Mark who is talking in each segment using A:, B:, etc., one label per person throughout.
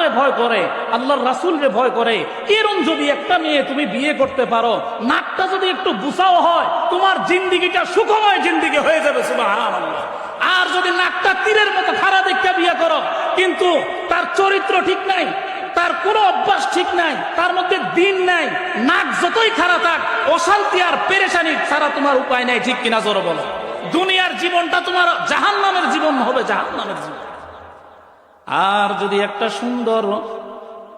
A: আল্লাহরে ভয় করে, আল্লাহর রাসূলরে ভয় করে, এরকম যদি একটা মেয়ে তুমি বিয়ে করতে পারো, নাকটা যদি একটু বুসাও হয়, তোমার জিন্দিগিটা সুখময় জিন্দিগি হয়ে যাবে। সুবহানাল্লাহ। আর যদি নাকটা তীরের মতো খাড়া দেখে বিয়ে করো, কিন্তু তার চরিত্র ঠিক নাই, তার কোনো অভ্যাস ঠিক নাই, তার মধ্যে দিন নাই, নাক যতই খারাপ থাক, অশান্তি আর পেরেশানি ছাড়া তোমার উপায় নাই। ঠিক কিনা জোরে বলো? দুনিয়ার জীবনটা তোমার জাহান্নামের জীবন হবে, জাহান্নামের জীবন। আর যদি একটা সুন্দর,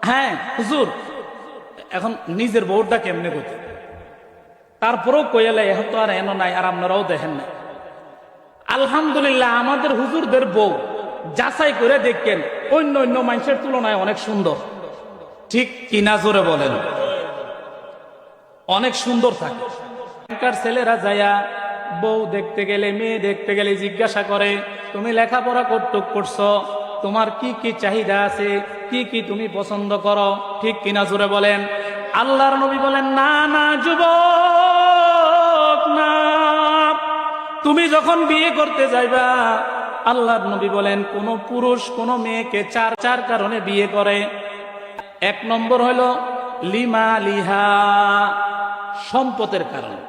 A: হ্যাঁ হুজুর এখন নিজের বউটা কেমনে করতে, তারপরেও কইলে এখন তো আর এন নাই, আর আপনারাও দেখেন না। আলহামদুলিল্লাহ আমাদের হুজুরদের বউ যাচাই করে দেখেন অন্য অন্য মানুষের তুলনায় অনেক সুন্দর। ঠিক কিনা জোরে বলেন? অনেক সুন্দর থাকে। এখনকার ছেলেরা যায়া বউ দেখতে গেলে, মেয়ে দেখতে গেলে জিজ্ঞাসা করে তুমি লেখাপড়া কতটুক করছো, তোমার কি কি চাহিদা আছে, কি কি তুমি পছন্দ করো। ঠিক কিনা জোরে বলেন? আল্লাহর নবী বলেন না না যুবক না, তুমি যখন বিয়ে করতে যাইবা, আল্লাহর নবী বলেন কোন পুরুষ কোন মেয়েকে চার কারণে বিয়ে করে। এক নম্বর হলো লিমা লিহা, সম্পদের কারণে।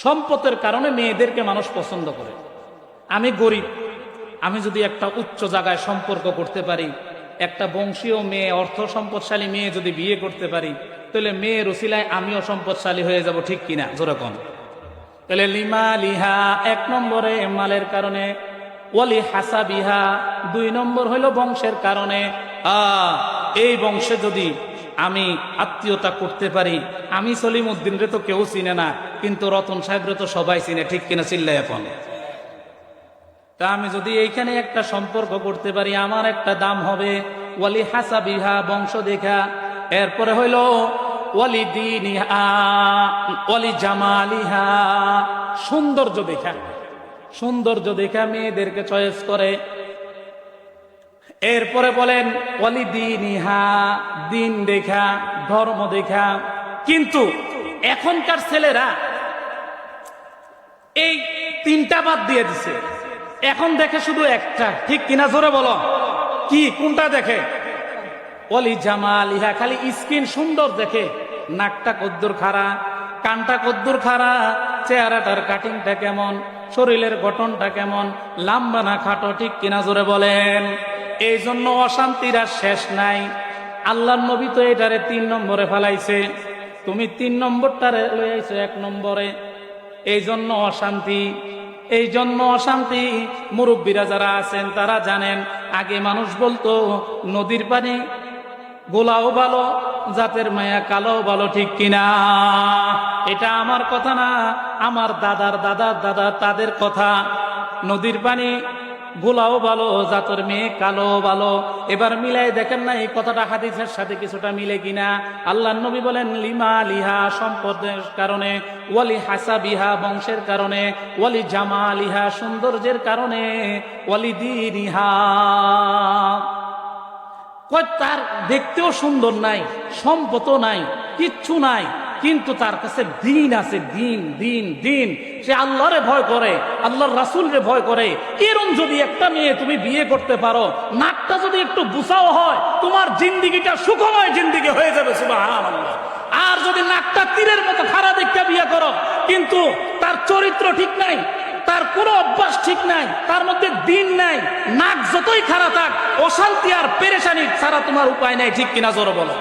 A: সম্পদের কারণে মেয়েদেরকে মানুষ পছন্দ করে। আমি গরিব, আমি যদি একটা উচ্চ জায়গায় সম্পর্ক করতে পারি, একটা বংশীয় মেয়ে, অর্থ সম্পদশালী মেয়ে যদি বিয়ে করতে পারি, তাহলে মেয়ের উসিলায় আমিও সম্পদশালী হয়ে যাব। ঠিক কিনা জোরে কোন? তাহলে লিমা লিহা এক নম্বরে মালের কারণে, ওয়ালি হাসাবিহা দুই নম্বর হইল বংশের কারণে। এই বংশে যদি আমি আত্মীয়তা করতে পারি, আমি সলিম উদ্দিন রে তো কেউ চিনে না, কিন্তু রতন সাহেব রে তো সবাই চিনে। ঠিক কিনা চিল্লাই এখন? তা আমি যদি এইখানে একটা সম্পর্ক করতে পারি, আমার একটা দাম হবে। ওয়ালি হাসাবিহা বংশ দেখা, এরপরে হইল ওয়ালি দীনিহা ওয়ালি জামালিহা সৌন্দর্য দেখা। সৌন্দর্য দেখা মেয়েদেরকে চয়েস করে। এরপরে বলেন ওয়ালি দীনিহা দিন দেখা, ধর্ম দেখা। কিন্তু এখনকার ছেলেরা এই তিনটা বাদ দিয়ে দিছে, এখন দেখে শুধু একটা। ঠিক কিনা জোরে বলো? কি কোনটা দেখে? ওয়ালি জামালিহা, খালি স্কিন সুন্দর দেখে, নাকটা কদ্দুর খাড়া, কানটা কদ্দুর খাড়া, চেহারাটার কাটিংটা কেমন, শরীরের গঠনটা কেমন, লাম্বা না খাটো। ঠিক কিনা জোরে বলেন? এই জন্য অশান্তির আর শেষ নাই। আল্লাহর নবী তো এটারে 3 নম্বরে ফেলাইছে, তুমি 3 নম্বরটারে লই আইছো 1 নম্বরে। এই জন্য অশান্তি, এই জন্য অশান্তি। মুরব্বীরা যারা আছেন তারা জানেন, আগে মানুষ বলতো নদীর পানি গোলাও ভালো, জাতের মায়া কালো ভালো। ঠিক কিনা? এটা আমার কথা না, আমার দাদার দাদার দাদা তাদের কথা। নদীর পানি গোলাও ভালো, জাতের মেয়ে কালো ভালো। এবার মিলাই দেখেন না এই কথাটা হাদিসের সাথে কিছুটা মিলে কিনা। আল্লাহর নবী বলেন লিমা লিহা সম্পদের কারণে, ওয়ালি হাসাবিহা বংশের কারণে, ওয়ালি জামালিহা সৌন্দর্যের কারণে, ওয়ালি দীনিহা তার দেখতেও সুন্দর নাই, সম্পদও নাই, কিচ্ছু নাই, কিন্তু তার কাছে দিন আছে। দিন দিন দিন, সে আল্লাহরে ভয় করে, আল্লাহর রাসূলরে ভয় করে। এরকম যদি একটা মেয়ে তুমি বিয়ে করতে পারো, নাকটা যদি একটু বুসাও হয়, তোমার জিন্দিগিটা সুখময় জিন্দিগি হয়ে যাবে। সুবহানাল্লাহ। আর যদি নাকটা তীরের মতো খাড়া দেখে বিয়ে করো, কিন্তু তার চরিত্র ঠিক নাই, তার কোনো অভ্যাস ঠিক নাই, তার মধ্যে দিন নাই, নাক যতই খারাপ থাক, অশান্তি আর পেরেশানি ছাড়া তোমার উপায় নাই। ঠিক কিনা জোরে বলো?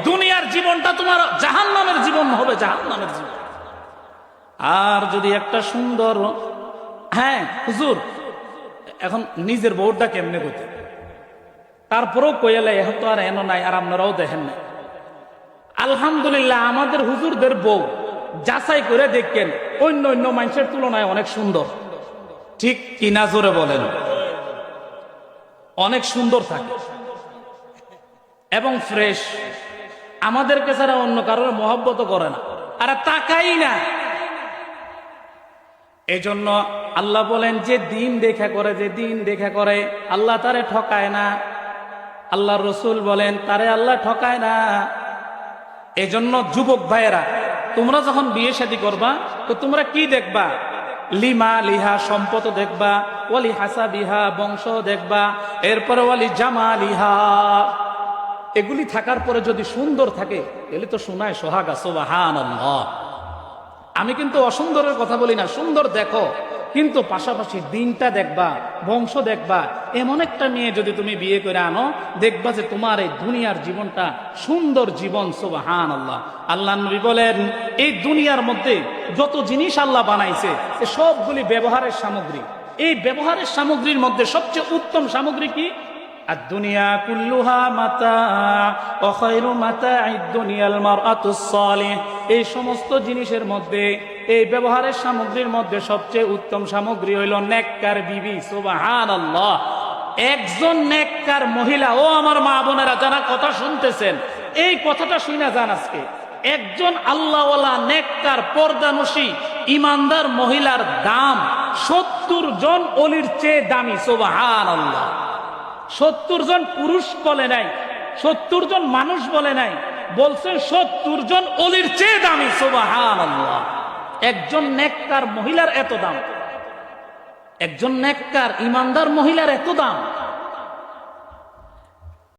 A: দুনিয়ার জীবনটা তোমার জাহান্নামের জীবন হবে, জাহান্নামের জীবন। আর যদি একটা সুন্দর, হ্যাঁ হুজুর এখন নিজের বউটা কেমনে করতে, তারপরেও কইলে এখন তো আর এন নাই, আর আপনারাও দেখেন না। আলহামদুলিল্লাহ আমাদের হুজুরদের বউ যাচাই করে দেখেন অন্য অন্য মানুষের তুলনায় অনেক সুন্দর। ঠিক কিনা জোরে বলেন? অনেক সুন্দর থাকে এবং ফ্রেশ। আমাদেরকে ছাড়া অন্য কারোর মহব্বত করে না, আর তাকাই না। এই জন্য আল্লাহ বলেন যে দিন দেখা করে, যে দিন দেখা করে, আল্লাহ তারে ঠকায় না। আল্লাহর রাসূল বলেন তারে আল্লাহ ঠকায় না। এই জন্য যুবক ভাইয়েরা, তোমরা যখন বিয়ে শাদী করবা, তো তোমরা কি দেখবা? লিমা লিহা সম্পদ দেখবা, ওয়ালি হাসাবিহা বংশ দেখবা, এরপরে ওয়ালি জামালিহা এগুলি থাকার পরে যদি সুন্দর থাকে তাহলে তো শোনায় সোহাগা, সুবহানাল্লাহ। আমি কিন্তু অসুন্দরের কথা বলি না, সুন্দর দেখো, কিন্তু পাশাপাশি দিনটা দেখবা, বংশ দেখবা। এমন একটা মেয়ে যদি তুমি বিয়ে করে আনো, দেখবা যে তোমার এই দুনিয়ার জীবনটা সুন্দর জীবন, সুবহানাল্লাহ। আল্লাহ নবী বলেন, এই দুনিয়ার মধ্যে যত জিনিস আল্লাহ বানাইছে এ সবগুলি ব্যবহারের সামগ্রী। এই ব্যবহারের সামগ্রীর মধ্যে সবচেয়ে উত্তম সামগ্রী কি? আদ-দুনিয়া কুল্লুহা মাতা ওয়া খায়রু মাতা'id দুনিয়াল মারআতুস সালিহ। এই সমস্ত জিনিসের মধ্যে, এই ব্যবহারের সামগ্রীর মধ্যে সবচেয়ে উত্তম সামগ্রী হইল নেককার বিবি, সুবহানাল্লাহ। একজন নেককার মহিলা, ও আমার মা বোনেরা যারা কথা শুনতেছেন, এই কথাটা শুনে যান আজকে। একজন আল্লাহওয়ালা নেককার পর্দানশী ইমানদার মহিলার দাম 70 জন অলির চেয়ে দামি, সুবহানাল্লাহ। 70 জন পুরুষ বলে নাই, 70 জন মানুষ বলে নাই, বলছেন 70 জন অলির চেয়ে দামি, সুবহানাল্লাহ। একজন নেককার মহিলার এত দাম, একজন নেককার ইমানদার মহিলার এত দাম।